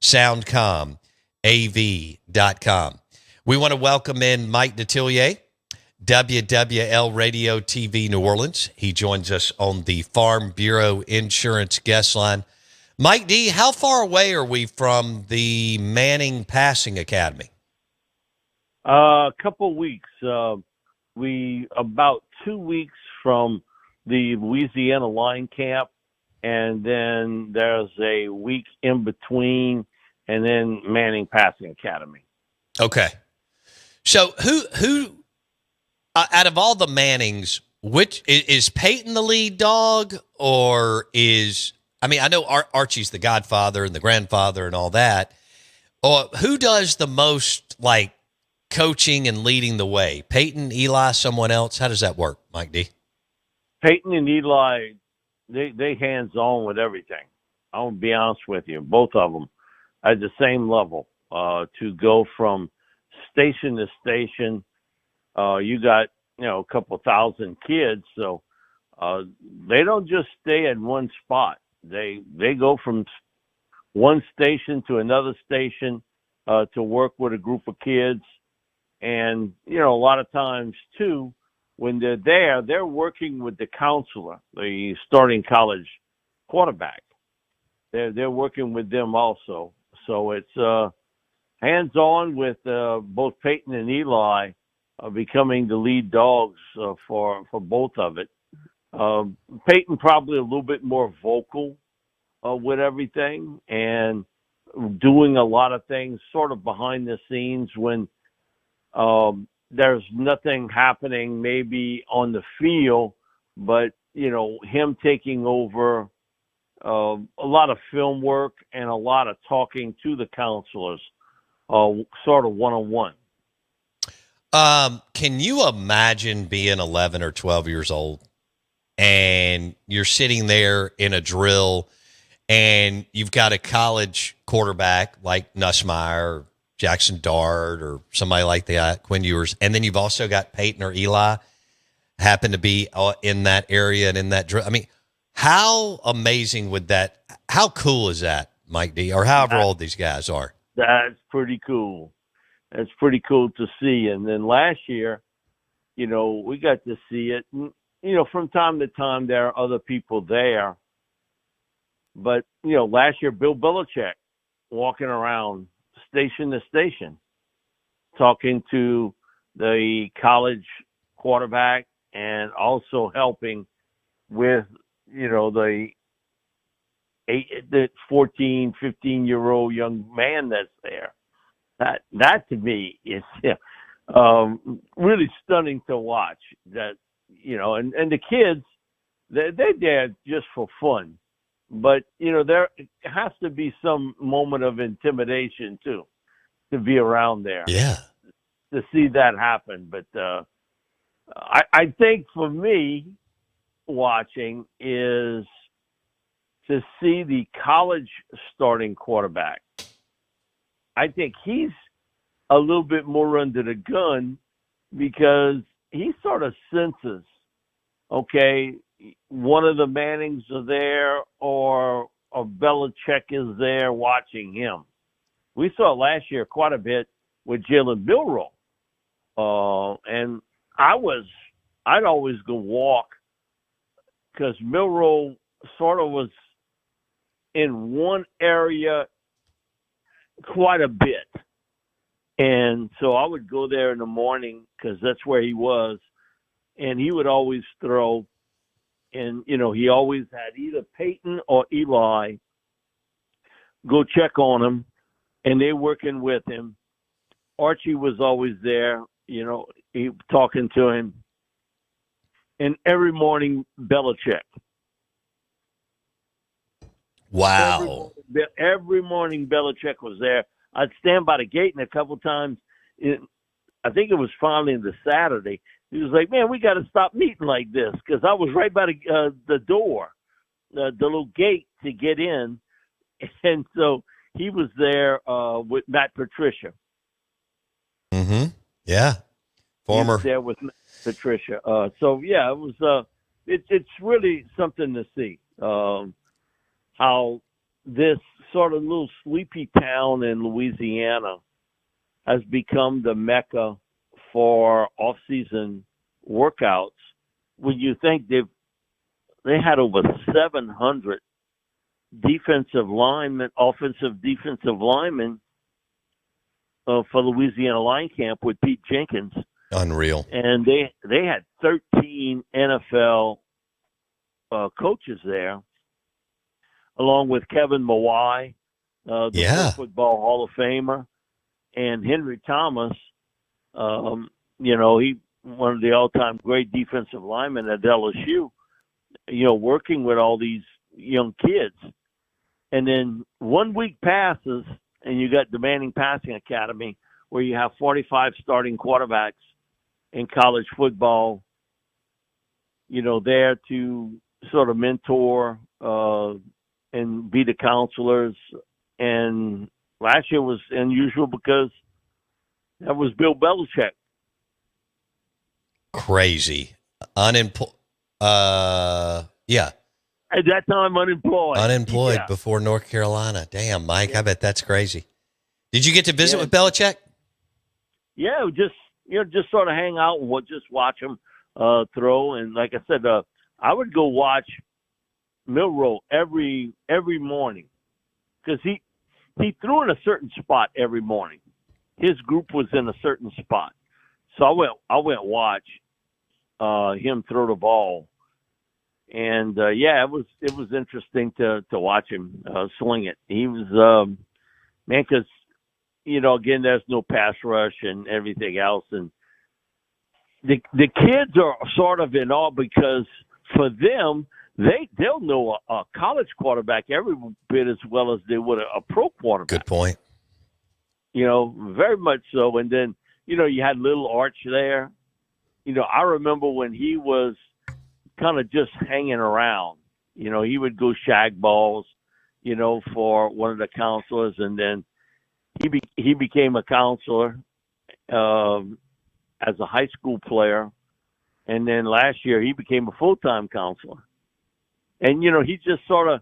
soundcomav.com. We want to welcome in Mike Detillier, WWL Radio TV New Orleans. He joins us on the Farm Bureau Insurance guest line. Mike D., how far away are we from the Manning Passing Academy? A couple weeks. We about 2 weeks from the Louisiana line camp, and then there's a week in between, and then Manning Passing Academy. Okay. So who out of all the Mannings, which is Peyton the lead dog, or is, I mean, I know Archie's the godfather and the grandfather and all that. Or who does the most, like, coaching and leading the way? Peyton, Eli, someone else? How does that work, Mike D? Peyton and Eli, they hands-on with everything. I'll be honest with you. Both of them at the same level to go from station to station. You got, a couple thousand kids, so they don't just stay at one spot. They go from one station to another station to work with a group of kids. And, a lot of times, too, when they're there, they're working with the counselor, the starting college quarterback. They're working with them also. So it's hands-on with both Peyton and Eli becoming the lead dogs for both of it. Peyton probably a little bit more vocal with everything and doing a lot of things sort of behind the scenes when there's nothing happening maybe on the field, but, him taking over a lot of film work and a lot of talking to the counselors, sort of one-on-one. Can you imagine being 11 or 12 years old and you're sitting there in a drill and you've got a college quarterback like Nussmeier or Jackson Dart or somebody like that, Quinn Ewers, and then you've also got Peyton or Eli happen to be in that area and in that drill? I mean, how amazing would that, how cool is that, Mike D., or however old these guys are? That's pretty cool. That's pretty cool to see. And then last year, we got to see it. And, from time to time, there are other people there. But, last year, Bill Belichick walking around station to station, talking to the college quarterback and also helping with, the 14, 15-year-old young man that's there. That to me is really stunning to watch. That, and the kids, they're there just for fun. But, there has to be some moment of intimidation, too, to be around there. Yeah. To see that happen. But I think for me, watching is to see the college starting quarterback. I think he's a little bit more under the gun because he sort of senses, okay, one of the Mannings are there or Belichick is there watching him. We saw last year quite a bit with Jalen Milroe. And I'd always go walk because Milroe sort of was in one area quite a bit. And so I would go there in the morning because that's where he was. And he would always throw. And, he always had either Peyton or Eli go check on him, and they're working with him. Archie was always there, he talking to him. And every morning, Belichick. Wow. Every morning, Belichick was there. I'd stand by the gate, and a couple times, I think it was finally the Saturday, he was like, man, we got to stop meeting like this, because I was right by the door, the little gate to get in. And so he was there with Matt Patricia. Mm-hmm. Yeah. Former. He was there with Matt Patricia. So, yeah, it was. It's really something to see how this sort of little sleepy town in Louisiana has become the mecca for off-season workouts. When you think they had over 700 offensive defensive linemen for Louisiana Line Camp with Pete Jenkins. Unreal. And they had 13 NFL coaches there, along with Kevin Mawai, the Pro Football Hall of Famer, and Henry Thomas. He one of the all-time great defensive linemen at LSU. Working with all these young kids, and then 1 week passes, and you got the Manning Passing Academy, where you have 45 starting quarterbacks in college football, there to sort of mentor and be the counselors. And last year was unusual because that was Bill Belichick. Crazy. Yeah. At that time, unemployed yeah. Before North Carolina. Damn, Mike, yeah. I bet that's crazy. Did you get to visit with Belichick? Yeah, just sort of hang out and just watch him throw. And like I said, I would go watch Milroe every morning because he threw in a certain spot every morning. His group was in a certain spot, so I went watch him throw the ball. And it was interesting to watch him swing it. He was because again, there's no pass rush and everything else, and the kids are sort of in awe because for them they'll know a college quarterback every bit as well as they would a pro quarterback. Good point. Very much so. And then you had little Arch there. I remember when he was kind of just hanging around. He would go shag balls, for one of the counselors, and then he became a counselor as a high school player, and then last year he became a full-time counselor. And he just sort of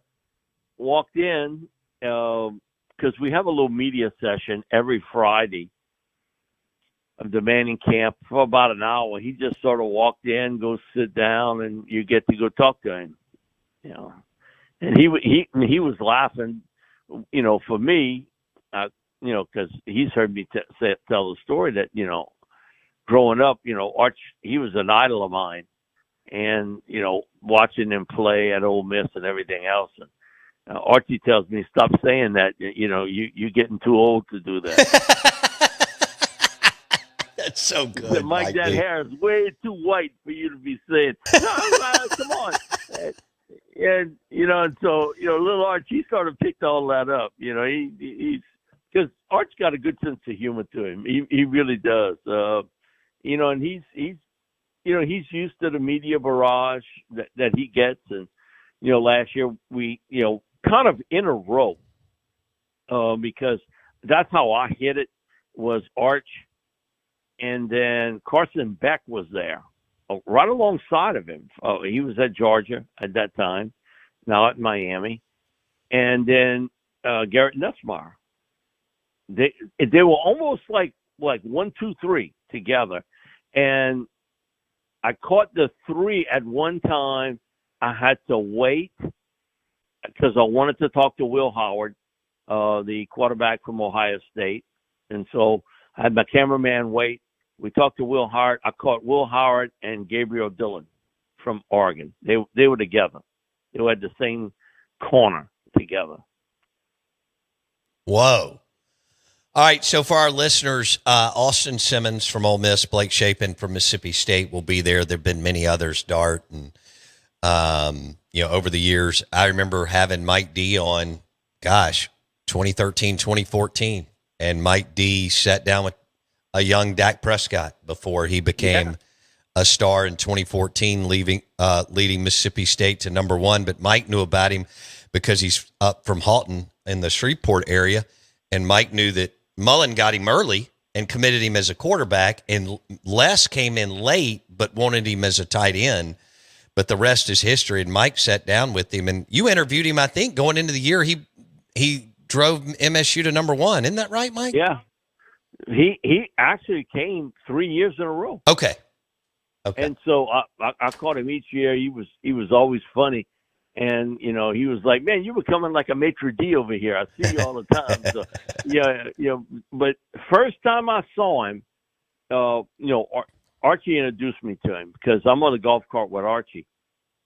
walked in because we have a little media session every Friday of the Manning camp for about an hour. He just sort of walked in, go sit down, and you get to go talk to him. And he was laughing, for me, because he's heard me tell the story that growing up, Arch, he was an idol of mine, and watching him play at Ole Miss and everything else. And Archie tells me, stop saying that. You're getting too old to do that. That's so good. Said, Mike, that hair is way too white for you to be saying. No, come on. And and so little Arch, he sort of picked all that up. He's because Arch got a good sense of humor to him. He really does. And he's used to the media barrage that he gets. And last year we kind of in a row because that's how I hit it was Arch. And then Carson Beck was there, right alongside of him. He was at Georgia at that time, now at Miami. And then Garrett Nussmeier. They were almost like 1, 2, 3 together. And I caught the three at one time. I had to wait because I wanted to talk to Will Howard, the quarterback from Ohio State. And so I had my cameraman wait. We talked to Will Howard. I caught Will Howard and Gabriel Dillon from Oregon. They were together. They were at the same corner together. Whoa. All right, so for our listeners, Austin Simmons from Ole Miss, Blake Shapen from Mississippi State will be there. There have been many others, Dart, and over the years. I remember having Mike D on, 2013, 2014, and Mike D sat down with a young Dak Prescott before he became a star in 2014, leading Mississippi State to number 1. But Mike knew about him because he's up from Halton in the Shreveport area, and Mike knew that Mullen got him early and committed him as a quarterback, and Les came in late but wanted him as a tight end. But the rest is history, and Mike sat down with him, and you interviewed him, I think, going into the year he he drove MSU to number one. Isn't that right, Mike? Yeah. He actually came 3 years in a row. Okay. And so I caught him each year. He was always funny. And, he was like, man, you were coming like a maitre d' over here. I see you all the time. So, but first time I saw him, Archie introduced me to him because I'm on the golf cart with Archie.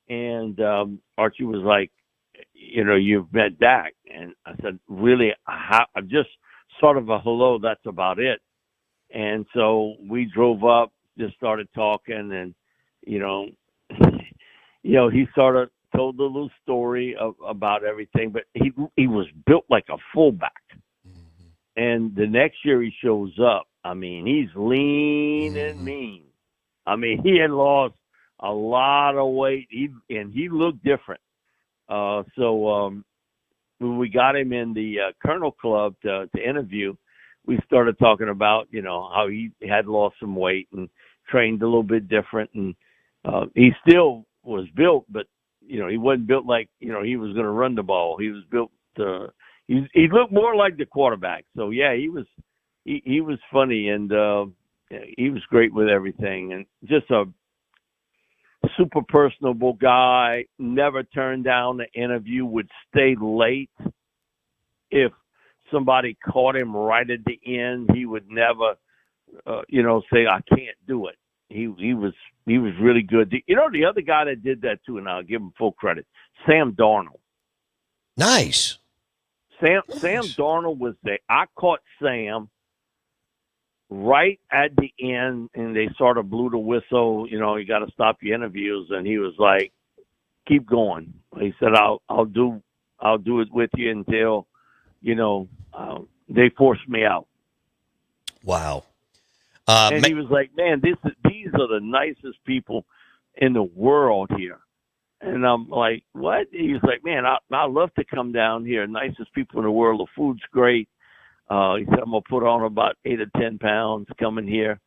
And Archie was like, you've met Dak. And I said, really? I just sort of a hello, that's about it. And so we drove up, just started talking, and, he sort of told a little story about everything, but he was built like a fullback. Mm-hmm. And the next year he shows up. I mean, he's lean and mean. I mean, he had lost a lot of weight, and he looked different. So when we got him in the Colonel Club to interview, we started talking about, how he had lost some weight and trained a little bit different. And he still was built, but, he wasn't built like, he was going to run the ball. He was built he looked more like the quarterback. So, yeah, he was funny, and he was great with everything. And just a super personable guy, never turned down the interview, would stay late. If somebody caught him right at the end, he would never, say, I can't do it. He was really good. The other guy that did that too, and I'll give him full credit, Sam Darnold. Nice. Sam Darnold was there. I caught Sam right at the end, and they sort of blew the whistle. You got to stop your interviews, and he was like, "Keep going." He said, "I'll do it with you until, they force me out." Wow. And he was like, "Man, these are the nicest people in the world here." And I'm like, "What?" He was like, "Man, I love to come down here. Nicest people in the world. The food's great." He said, "I'm gonna put on about 8 or 10 pounds coming here,"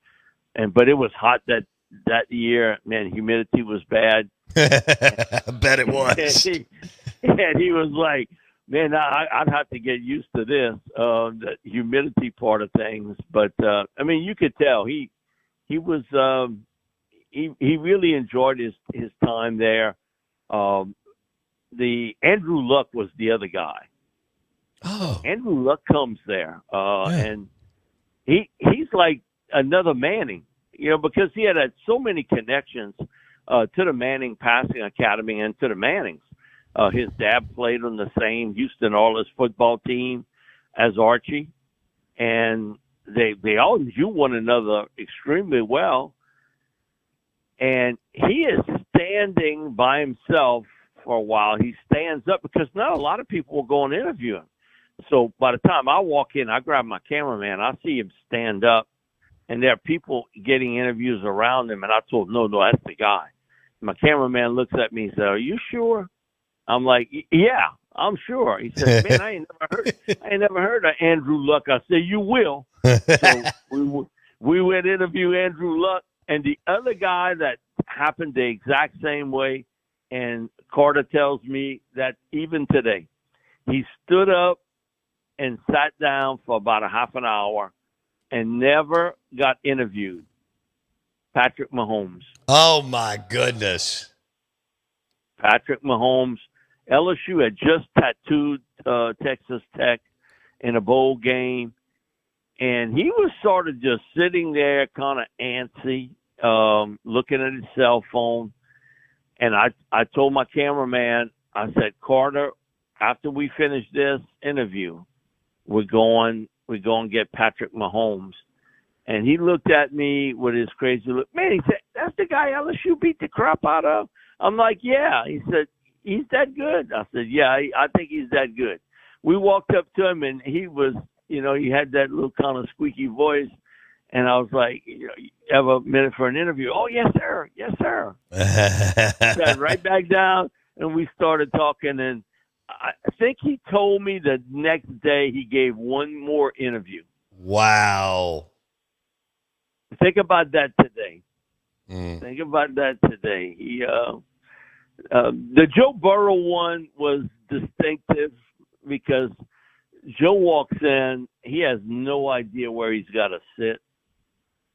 but it was hot that year. Man, humidity was bad. I bet it was. And he was like, "Man, I'd have to get used to this, the humidity part of things." But you could tell he was he really enjoyed his time there. The Andrew Luck was the other guy. Oh, Andrew Luck comes there, and he's like another Manning, because he had so many connections to the Manning Passing Academy and to the Mannings. His dad played on the same Houston Oilers football team as Archie, and they all knew one another extremely well. And he is standing by himself for a while. He stands up because not a lot of people will go and interview him. So by the time I walk in, I grab my cameraman, I see him stand up, and there are people getting interviews around him, and I told him, no, that's the guy. My cameraman looks at me and said, "Are you sure?" I'm like, "Yeah, I'm sure." He said, "Man, I ain't never heard of Andrew Luck." I said, "You will." So we went interview Andrew Luck, and the other guy that happened the exact same way, and Carter tells me that even today, he stood up and sat down for about a half an hour and never got interviewed. Patrick Mahomes. Oh, my goodness. Patrick Mahomes. LSU had just tattooed Texas Tech in a bowl game, and he was sort of just sitting there kind of antsy, looking at his cell phone. And I told my cameraman, I said, "Carter, after we finish this interview, we're going to get Patrick Mahomes." And he looked at me with his crazy look. Man, he said, "That's the guy LSU beat the crap out of?" I'm like, "Yeah." He said, "He's that good?" I said, "Yeah, I think he's that good." We walked up to him, and he was, he had that little kind of squeaky voice. And I was like, "You have a minute for an interview?" "Oh, yes, sir. Yes, sir." Sat right back down, and we started talking. And I think he told me the next day he gave one more interview. Wow. Think about that today. Think about that today. He, the Joe Burrow one was distinctive. because Joe walks in. He has no idea where he's got to sit.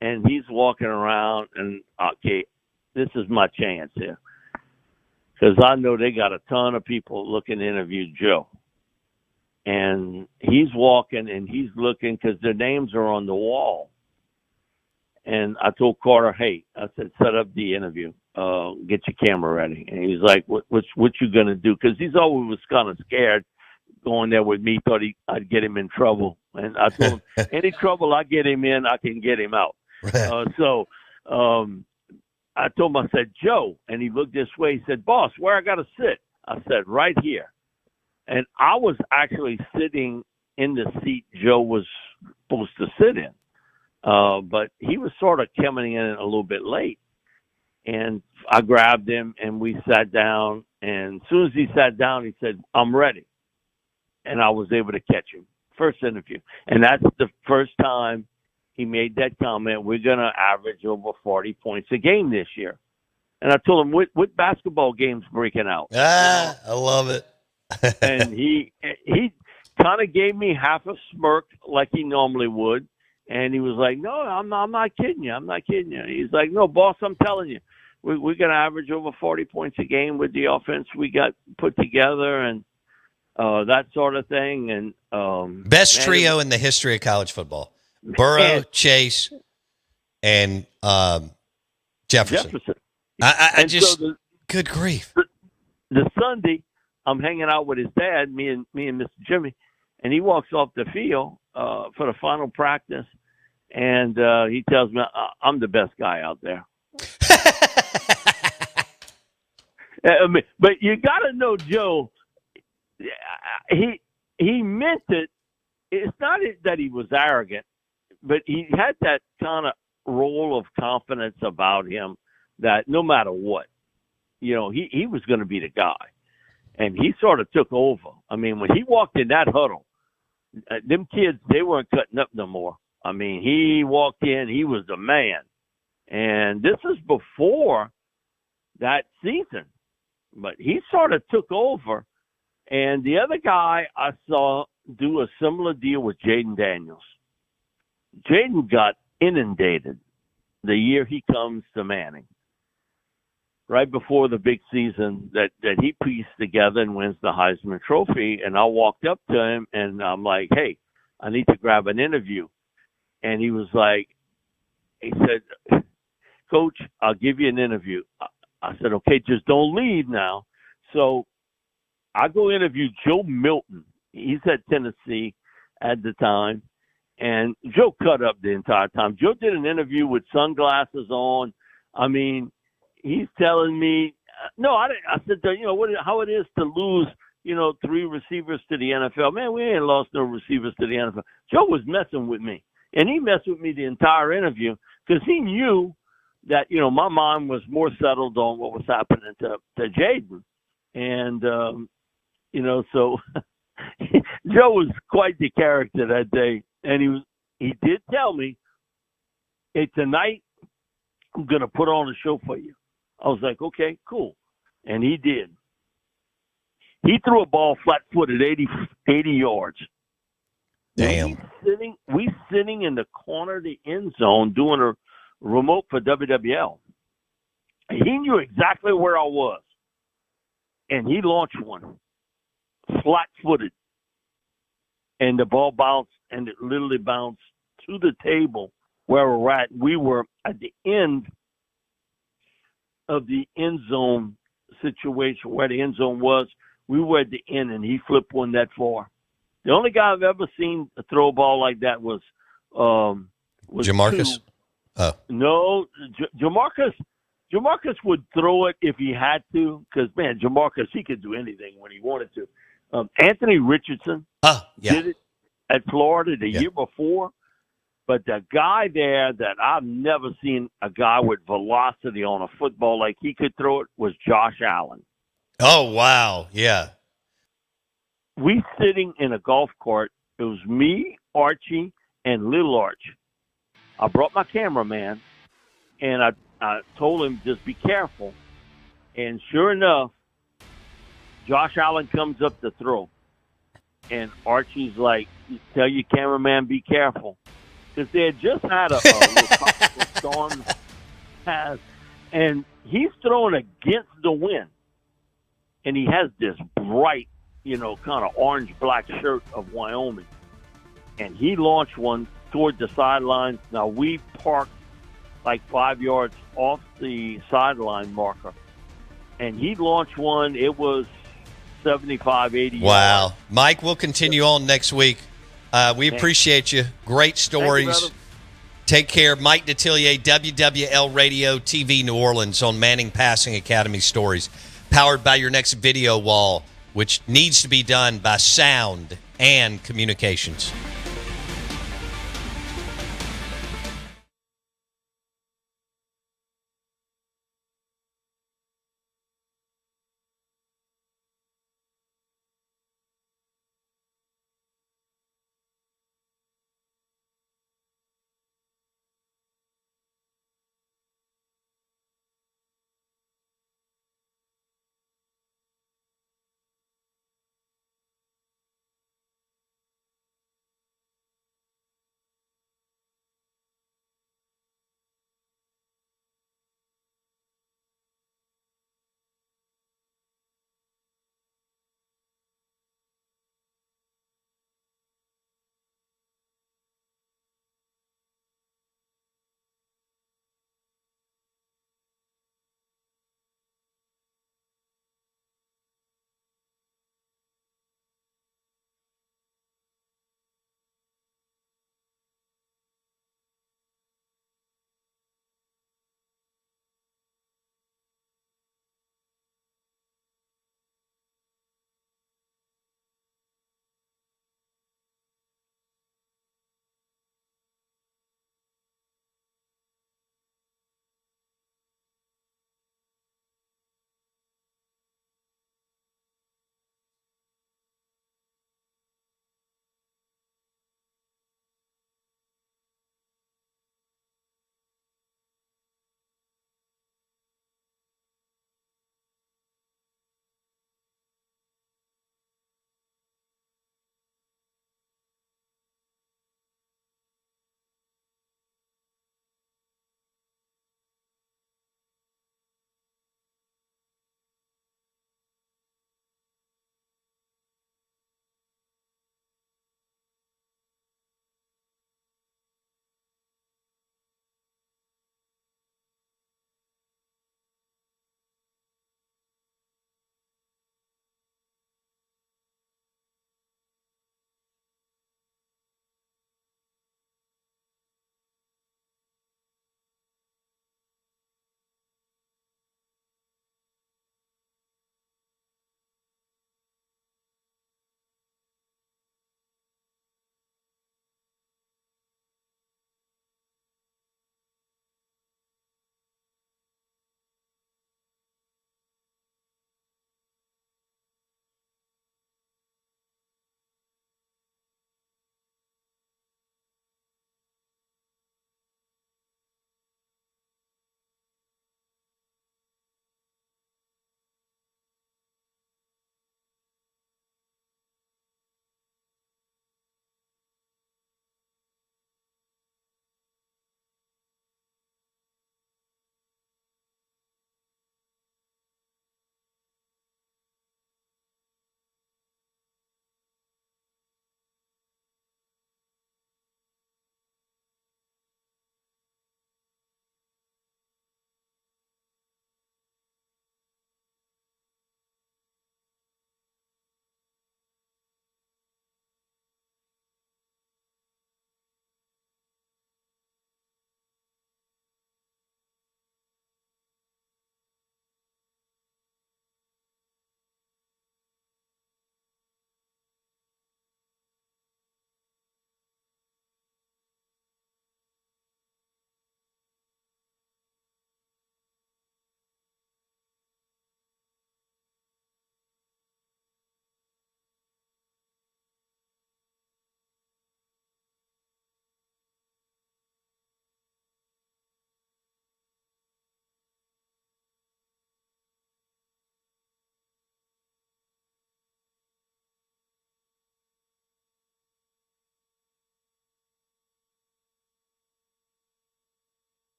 And he's walking around, and, okay, this is my chance here. Because I know they got a ton of people looking to interview Joe. And he's walking, and he's looking because their names are on the wall. And I told Carter, hey, I said, set up the interview. Get your camera ready. And he's like, what you going to do? Because he's always was kind of scared going there with me. Thought I'd get him in trouble. And I told him, any trouble I get him in, I can get him out. So I told him, I said, Joe. And he looked this way. He said, boss, where I got to sit? I said, right here. And I was actually sitting in the seat Joe was supposed to sit in. But he was sort of coming in a little bit late. And I grabbed him, and we sat down. And as soon as he sat down, he said, I'm ready. And I was able to catch him. First interview. And that's the first time he made that comment, we're going to average over 40 points a game this year. And I told him, what basketball game's breaking out? I love it. And he kind of gave me half a smirk like he normally would. And he was like, no, I'm not kidding you. I'm not kidding you. He's like, no, boss, I'm telling you. We're going to average over 40 points a game with the offense we got put together and that sort of thing. And best trio in the history of college football. Burrow, Chase, and Jefferson. I just, so good grief. The Sunday, I'm hanging out with his dad, me and Mr. Jimmy, and he walks off the field for the final practice, and he tells me, I'm the best guy out there. But you got to know Joe. He meant it. It's not that he was arrogant, but he had that kind of role of confidence about him that no matter what, he was going to be the guy. And he sort of took over. I mean, when he walked in that huddle, them kids, they weren't cutting up no more. I mean, he walked in, he was the man. And this is before that season. But he sort of took over. And the other guy I saw do a similar deal with Jaden Daniels. Jaden got inundated the year he comes to Manning, right before the big season that he pieced together and wins the Heisman Trophy. And I walked up to him, and I'm like, hey, I need to grab an interview. And he was like, he said, Coach, I'll give you an interview. I said, okay, just don't leave now. So I go interview Joe Milton. He's at Tennessee at the time. And Joe cut up the entire time. Joe did an interview with sunglasses on. I mean, he's telling me, no, I didn't. I said, how it is to lose, 3 receivers to the NFL. Man, we ain't lost no receivers to the NFL. Joe was messing with me. And he messed with me the entire interview because he knew that, my mind was more settled on what was happening to Jaden. And, so Joe was quite the character that day. And he did tell me, hey, tonight I'm going to put on a show for you. I was like, okay, cool. And he did. He threw a ball flat-footed 80 yards. Damn. We sitting in the corner of the end zone doing a remote for WWL. He knew exactly where I was. And he launched one flat-footed. And the ball bounced, and it literally bounced to the table where we're at. We were at the end of the end zone situation, where the end zone was. We were at the end, and he flipped one that far. The only guy I've ever seen throw a ball like that was Jamarcus? Oh. No, Jamarcus would throw it if he had to, because, man, Jamarcus, he could do anything when he wanted to. Anthony Richardson did it at Florida the year before. But the guy there that I've never seen a guy with velocity on a football like he could throw it was Josh Allen. Oh, wow. Yeah. We sitting in a golf cart. It was me, Archie, and Little Arch. I brought my cameraman, and I told him, just be careful. And sure enough, Josh Allen comes up to throw. And Archie's like, tell your cameraman, be careful. Because they had just had a little tropical storm pass, and he's throwing against the wind. And he has this bright, kind of orange-black shirt of Wyoming. And he launched one toward the sidelines. Now, we parked like 5 yards off the sideline marker. And he launched one. It was 75, 80 Wow. yards. Mike, we'll continue on next week. We appreciate you. Great stories. You, take care. Mike Detillier, WWL Radio TV New Orleans on Manning Passing Academy Stories. Powered by your next video wall, which needs to be done by Sound and Communications.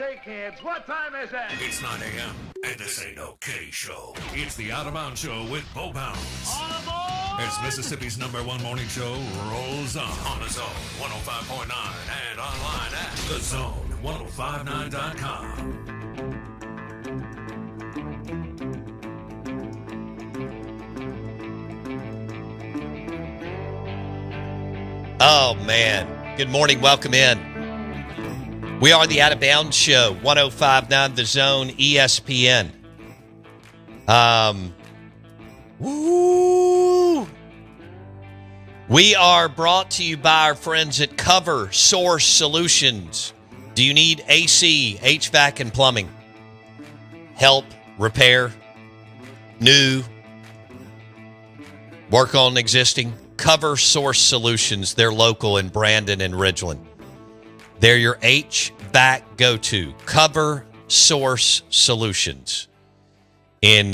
say, kids, what time is it? It's 9 a.m., and this ain't no K show. It's the Out of Bounds Show with Bo Bounds. All aboard! As Mississippi's #1 morning show rolls on the Zone 105.9 and online at thezone1059.com. Oh, man. Good morning. Welcome in. We are the Out of Bounds Show, 105.9 The Zone, ESPN. Woo! We are brought to you by our friends at Cover Source Solutions. Do you need AC, HVAC, and plumbing? Help, repair, new, work on existing? Cover Source Solutions. They're local in Brandon and Ridgeland. They're your HVAC go-to. Cover Source Solutions in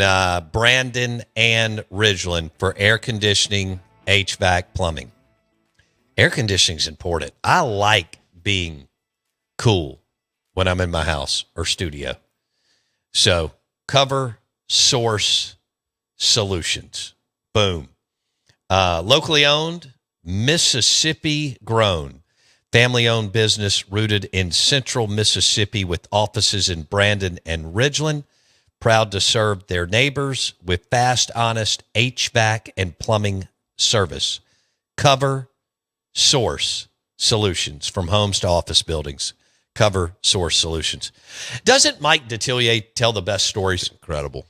Brandon and Ridgeland for air conditioning, HVAC, plumbing. Air conditioning is important. I like being cool when I'm in my house or studio. So, Cover Source Solutions. Boom. Locally owned, Mississippi grown, family-owned business rooted in central Mississippi with offices in Brandon and Ridgeland. Proud to serve their neighbors with fast, honest HVAC and plumbing service. Cover Source Solutions, from homes to office buildings. Cover Source Solutions. Doesn't Mike Detillier tell the best stories? Incredible.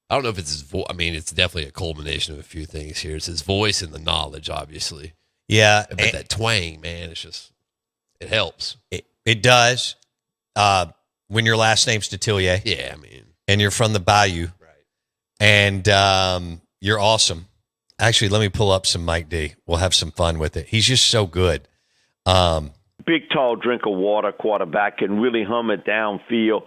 I don't know if it's his voice. I mean, it's definitely a culmination of a few things here. It's his voice and the knowledge, obviously. Yeah. But that twang, man, it's just, it helps. It does. When your last name's Detillier. Yeah, I mean. And you're from the Bayou. Right. And you're awesome. Actually, let me pull up some Mike D. We'll have some fun with it. He's just so good. Big, tall drink of water, quarterback can really hum it downfield.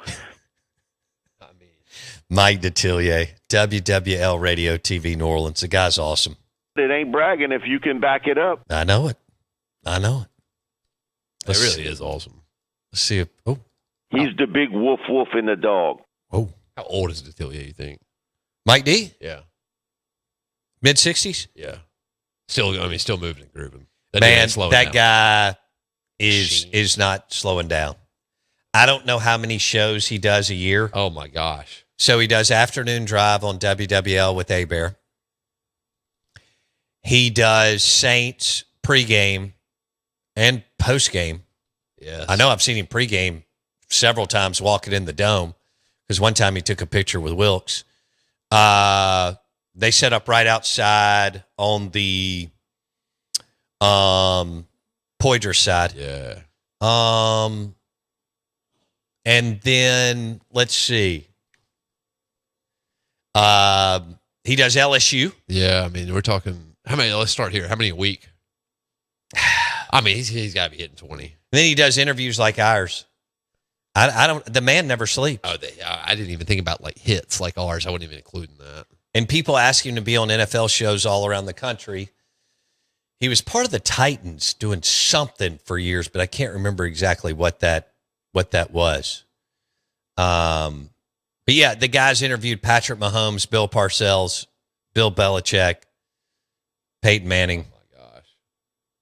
Mike Detillier, WWL Radio TV New Orleans. The guy's awesome. It ain't bragging if you can back it up. I know it. It really is awesome. Let's see if, He's the big woof in the dog. Oh. How old is Detillier, you think? Mike D? Yeah. Mid-60s? Yeah. Still moving and grooving. Man, that guy is not slowing down. I don't know how many shows he does a year. Oh, my gosh. So he does Afternoon Drive on WWL with A-Bear. He does Saints pregame and postgame. Yes. I know I've seen him pregame several times walking in the dome, because one time he took a picture with Wilkes. They set up right outside on the Poydras side. Yeah. And then let's see. He does LSU. Yeah, I mean, we're talking, how many, let's start here. How many a week? I mean, he's got to be hitting 20. And then he does interviews like ours. The man never sleeps. Oh, I didn't even think about like hits like ours. I wouldn't even include in that. And people ask him to be on NFL shows all around the country. He was part of the Titans doing something for years, but I can't remember exactly what that was. But yeah, the guys interviewed Patrick Mahomes, Bill Parcells, Bill Belichick, Peyton Manning. Oh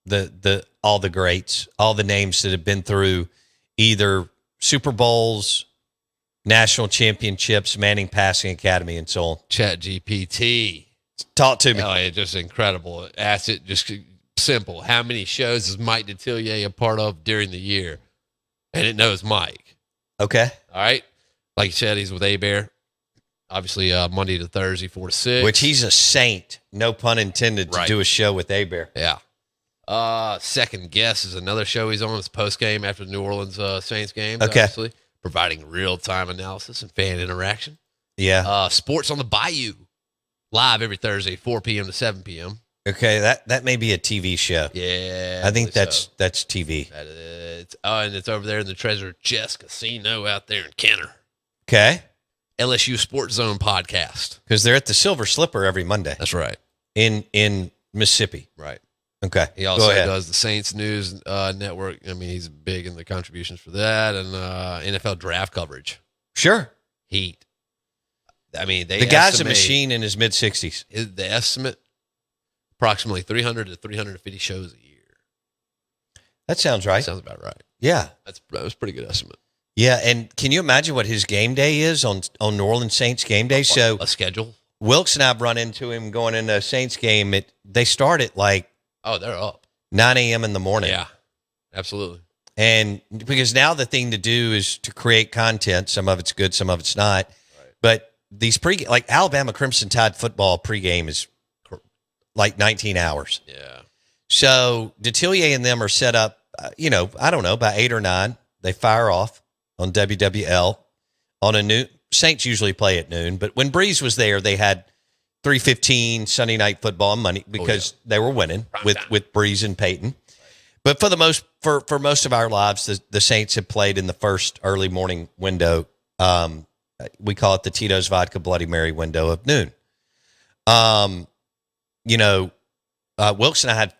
my gosh. All the greats, all the names that have been through either Super Bowls, national championships, Manning Passing Academy, and so on. Chat GPT. Talk to me. Oh, it's just incredible. Ask it just simple. How many shows is Mike Detillier a part of during the year? And it knows Mike. Okay. All right. Like you said, he's with A-Bear. Obviously, Monday to Thursday, 4 to 6. Which he's a saint, no pun intended, to do a show with A-Bear. Yeah. Second Guess is another show he's on. It's post-game after the New Orleans Saints game, okay. Obviously. Providing real-time analysis and fan interaction. Yeah. Sports on the Bayou. Live every Thursday, 4 p.m. to 7 p.m. Okay, that may be a TV show. Yeah. I think that's TV. And it's over there in the Treasure Chest Casino out there in Kenner. Okay. LSU Sports Zone podcast. Because they're at the Silver Slipper every Monday. That's right. In Mississippi. Right. Okay. He Go also ahead. does the Saints News Network. I mean, he's big in the contributions for that and NFL draft coverage. Sure. Heat. I mean, The guy's a machine in his mid-60s. The estimate, approximately 300 to 350 shows a year. That sounds right. Sounds about right. Yeah. That was a pretty good estimate. Yeah, and can you imagine what his game day is on New Orleans Saints game day? So A schedule? Wilkes and I've run into him going into a Saints game. They start at like Oh, they're up. 9 a.m. in the morning. Yeah, absolutely. And because now the thing to do is to create content. Some of it's good, some of it's not. Right. But these like Alabama Crimson Tide football pregame is like 19 hours. Yeah. So Detillier and them are set up, I don't know, about 8 or 9. They fire off on WWL on a noon. Saints usually play at noon, but when Breeze was there, they had 3:15 Sunday Night Football on Monday because they were winning with Breeze and Peyton. But for most of our lives, the Saints have played in the first early morning window. We call it the Tito's Vodka Bloody Mary window of noon. Wilkes and I had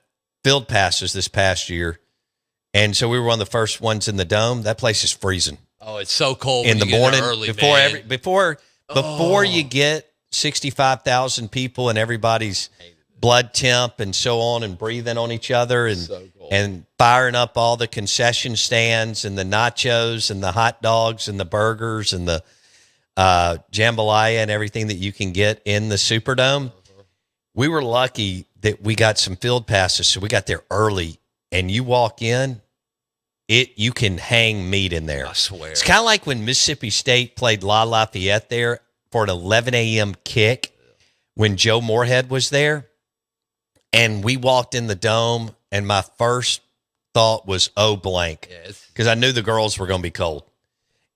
field passes this past year, and so we were one of the first ones in the dome. That place is freezing. Oh, it's so cold in the morning early, before you get 65,000 people and everybody's blood temp and so on and breathing on each other and firing up all the concession stands and the nachos and the hot dogs and the burgers and the jambalaya and everything that you can get in the Superdome. We were lucky that we got some field passes, so we got there early, and you walk in, you can hang meat in there. I swear. It's kind of like when Mississippi State played La Lafayette there for an 11 a.m. kick when Joe Moorhead was there. And we walked in the dome, and my first thought was, oh, blank. Because I knew the girls were going to be cold.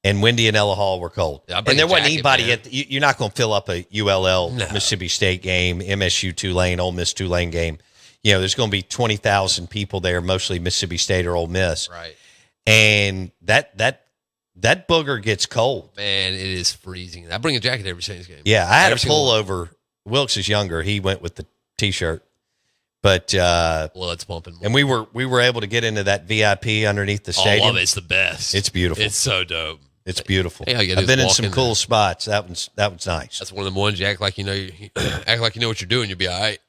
And Wendy and Ella Hall were cold. Yeah, and there wasn't anybody man. You're not going to fill up a ULL Mississippi State game, MSU Tulane, Ole Miss Tulane game. There's going to be 20,000 people there, mostly Mississippi State or Ole Miss. Right. And that booger gets cold. Man, it is freezing. I bring a jacket every Saints game. Yeah, I had a pullover. Wilkes is younger. He went with the T-shirt. But blood's pumping. And we were able to get into that VIP underneath the stadium. I love it. It's the best. It's beautiful. It's so dope. It's beautiful. Hey, I've been in some cool spots. That one's nice. That's one of the ones you act like you know what you're doing. You'll be all right.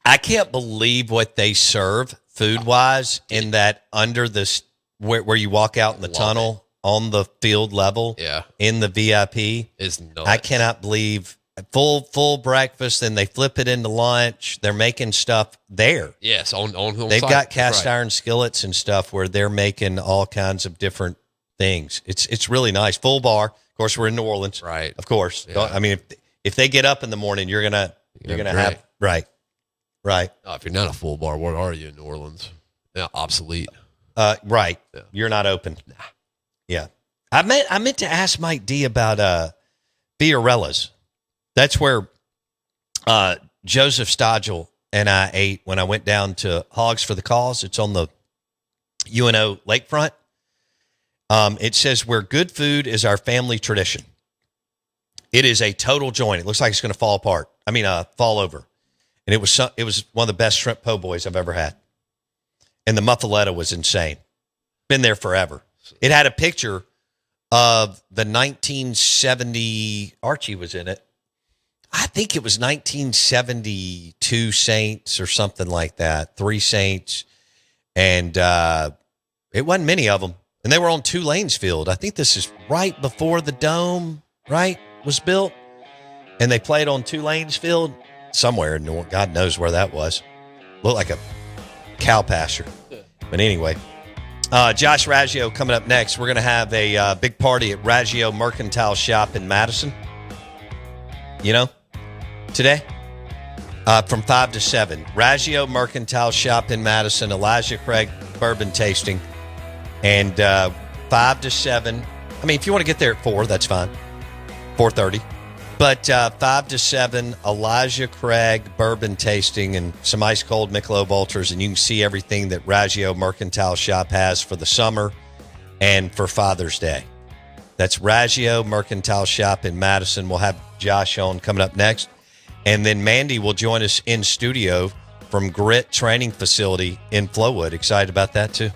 I can't believe what they serve food wise in that under this where you walk out in the tunnel on the field level. Yeah. In the VIP. It's nuts. I cannot believe full breakfast. Then they flip it into lunch. They're making stuff there. Yes, on They've site. got cast iron skillets and stuff where they're making all kinds of different things. It's really nice. Full bar. Of course, we're in New Orleans. Right. Of course. Yeah. I mean, if they get up in the morning, you're gonna have right. Oh, if you're not a full bar, what are you in New Orleans? Yeah, obsolete. Right. Yeah. You're not open. Nah. Yeah. I meant to ask Mike D about Fiorella's. That's where Joseph Stodgel and I ate when I went down to Hogs for the Cause. It's on the UNO lakefront. It says where good food is our family tradition. It is a total joint. It looks like it's going to fall apart. Fall over. And it was one of the best shrimp po' boys I've ever had. And the muffaletta was insane. Been there forever. It had a picture of the 1970, Archie was in it. I think it was 1972 Saints or something like that. 3 Saints. And it wasn't many of them. And they were on Tulane's field. I think this is right before the dome, right, was built. And they played on Tulane's field somewhere in New Orleans. God knows where that was. Looked like a cow pasture. But anyway, Josh Raggio coming up next. We're going to have a big party at Raggio Mercantile Shop in Madison. Today from 5 to 7. Raggio Mercantile Shop in Madison. Elijah Craig bourbon tasting. And 5 to 7. If you want to get there at 4, that's fine. 4:30. But 5 to 7, Elijah Craig bourbon tasting and some ice cold Michelob Ultras, and you can see everything that Raggio Mercantile Shop has for the summer and for Father's Day. That's Raggio Mercantile Shop in Madison. We'll have Josh on coming up next, and then Mandy will join us in studio from Grit Training Facility in Flowood. Excited about that too?